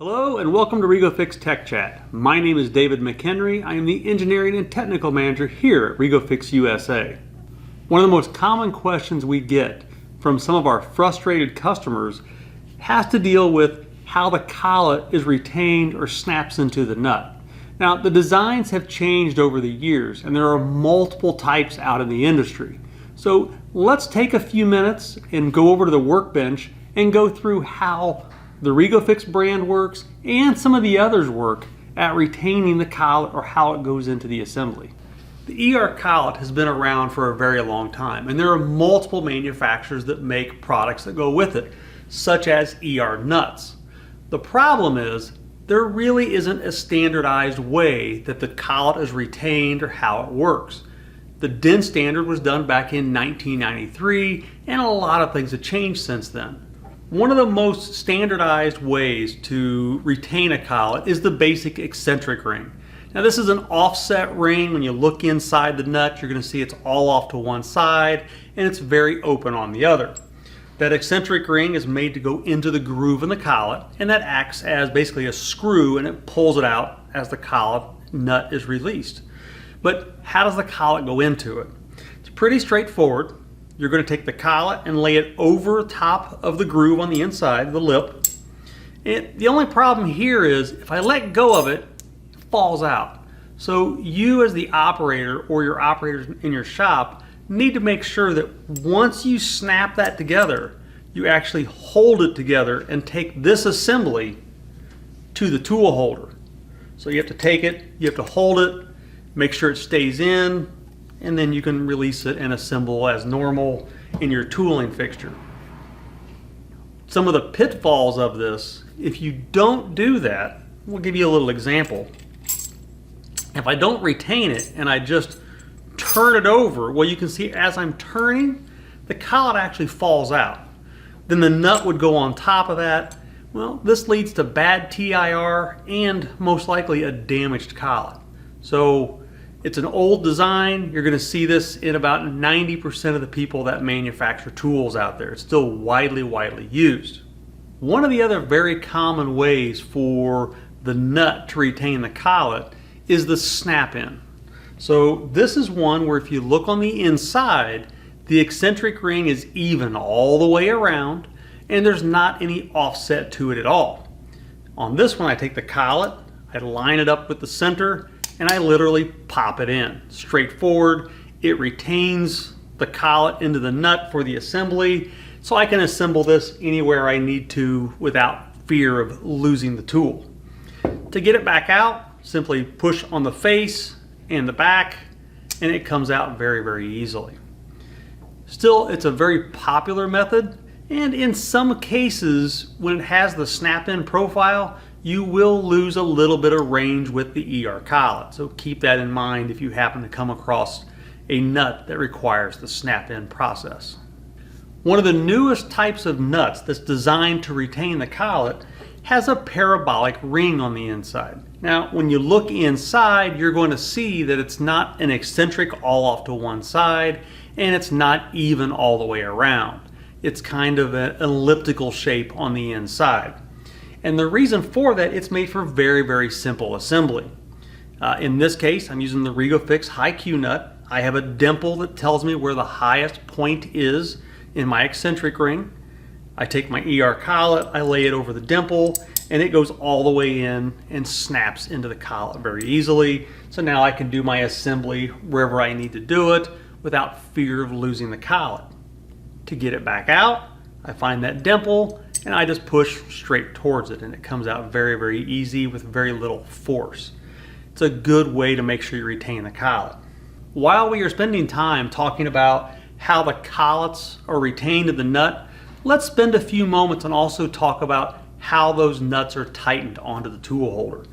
Hello and welcome to REGO-FIX Tech Chat. My name is David McHenry. I am the Engineering and Technical Manager here at REGO-FIX USA. One of the most common questions we get from some of our frustrated customers has to deal with how the collet is retained or snaps into the nut. Now, the designs have changed over the years and there are multiple types out in the industry. So let's take a few minutes and go over to the workbench and go through how the REGO-FIX brand works and some of the others work at retaining the collet or how it goes into the assembly. The ER collet has been around for a very long time and there are multiple manufacturers that make products that go with it, such as ER nuts. The problem is there really isn't a standardized way that the collet is retained or how it works. The DIN standard was done back in 1993 and a lot of things have changed since then. One of the most standardized ways to retain a collet is the basic eccentric ring. Now this is an offset ring. When you look inside the nut, you're going to see it's all off to one side and it's very open on the other. That eccentric ring is made to go into the groove in the collet, and that acts as basically a screw and it pulls it out as the collet nut is released. But how does the collet go into it? It's pretty straightforward. You're going to take the collet and lay it over top of the groove on the inside, the lip. The only problem here is if I let go of it, it falls out. So you as the operator or your operators in your shop need to make sure that once you snap that together, you actually hold it together and take this assembly to the tool holder. So you have to take it, you have to hold it, make sure it stays in, and then you can release it and assemble as normal in your tooling fixture. Some of the pitfalls of this, if you don't do that, we'll give you a little example. If I don't retain it and I just turn it over, well, you can see as I'm turning, the collet actually falls out. Then the nut would go on top of that. Well, this leads to bad TIR and most likely a damaged collet. So it's an old design. You're going to see this in about 90% of the people that manufacture tools out there. It's still widely used. One of the other very common ways for the nut to retain the collet is the snap-in. So this is one where if you look on the inside, the eccentric ring is even all the way around and there's not any offset to it at all. On this one, I take the collet, I line it up with the center, and I literally pop it in. Straightforward. It retains the collet into the nut for the assembly, so I can assemble this anywhere I need to without fear of losing the tool. To get it back out, simply push on the face and the back, and it comes out very easily. Still, it's a very popular method, and in some cases, when it has the snap-in profile, you will lose a little bit of range with the ER collet. So keep that in mind if you happen to come across a nut that requires the snap-in process. One of the newest types of nuts that's designed to retain the collet has a parabolic ring on the inside. Now, when you look inside, you're going to see that it's not an eccentric all off to one side, and it's not even all the way around. It's kind of an elliptical shape on the inside. And the reason for that, it's made for very simple assembly. In this case, I'm using the REGO-FIX High Q nut. I have a dimple that tells me where the highest point is in my eccentric ring. I take my ER collet, I lay it over the dimple, and it goes all the way in and snaps into the collet very easily. So now I can do my assembly wherever I need to do it without fear of losing the collet. To get it back out, I find that dimple and I just push straight towards it and it comes out very easy with very little force. It's a good way to make sure you retain the collet. While we are spending time talking about how the collets are retained in the nut, let's spend a few moments and also talk about how those nuts are tightened onto the tool holder.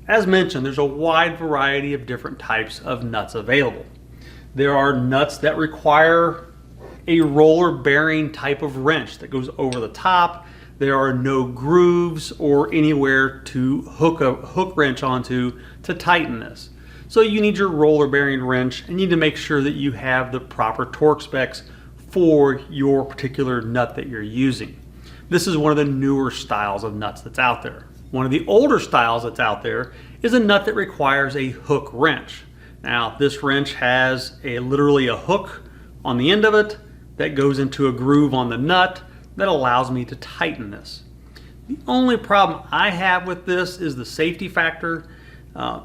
As mentioned, there's a wide variety of different types of nuts available. There are nuts that require a roller bearing type of wrench that goes over the top. There are no grooves or anywhere to hook a hook wrench onto to tighten this. So you need your roller bearing wrench and you need to make sure that you have the proper torque specs for your particular nut that you're using. This is one of the newer styles of nuts that's out there. One of the older styles that's out there is a nut that requires a hook wrench. Now this wrench has literally a hook on the end of it that goes into a groove on the nut that allows me to tighten this. The only problem I have with this is the safety factor.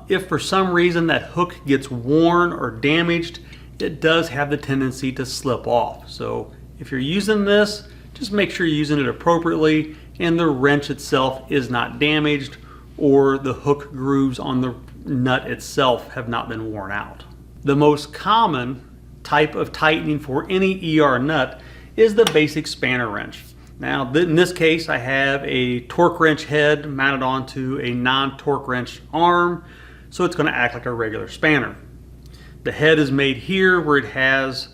If for some reason that hook gets worn or damaged, it does have the tendency to slip off. So if you're using this, just make sure you're using it appropriately and the wrench itself is not damaged or the hook grooves on the nut itself have not been worn out. The most common type of tightening for any ER nut is the basic spanner wrench. Now in this case I have a torque wrench head mounted onto a non-torque wrench arm, so it's going to act like a regular spanner. The head is made here where it has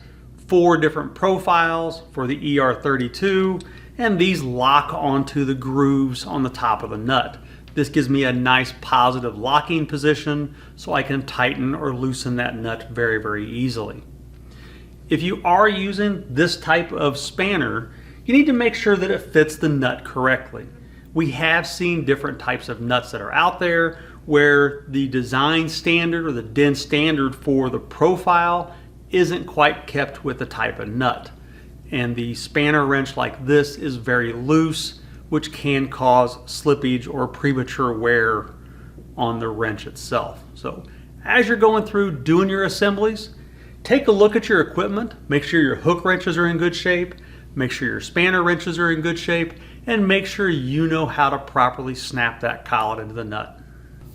4 different profiles for the ER32, and these lock onto the grooves on the top of the nut. This gives me a nice positive locking position so I can tighten or loosen that nut very, very easily. If you are using this type of spanner, you need to make sure that it fits the nut correctly. We have seen different types of nuts that are out there where the design standard or the DIN standard for the profile isn't quite kept with the type of nut. And the spanner wrench like this is very loose, which can cause slippage or premature wear on the wrench itself. So as you're going through doing your assemblies, take a look at your equipment, make sure your hook wrenches are in good shape, make sure your spanner wrenches are in good shape, and make sure you know how to properly snap that collet into the nut.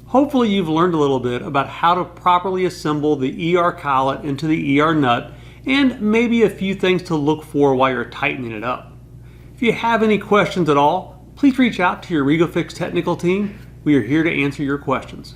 Hopefully you've learned a little bit about how to properly assemble the ER collet into the ER nut and maybe a few things to look for while you're tightening it up. If you have any questions at all, please reach out to your REGO-FIX technical team. We are here to answer your questions.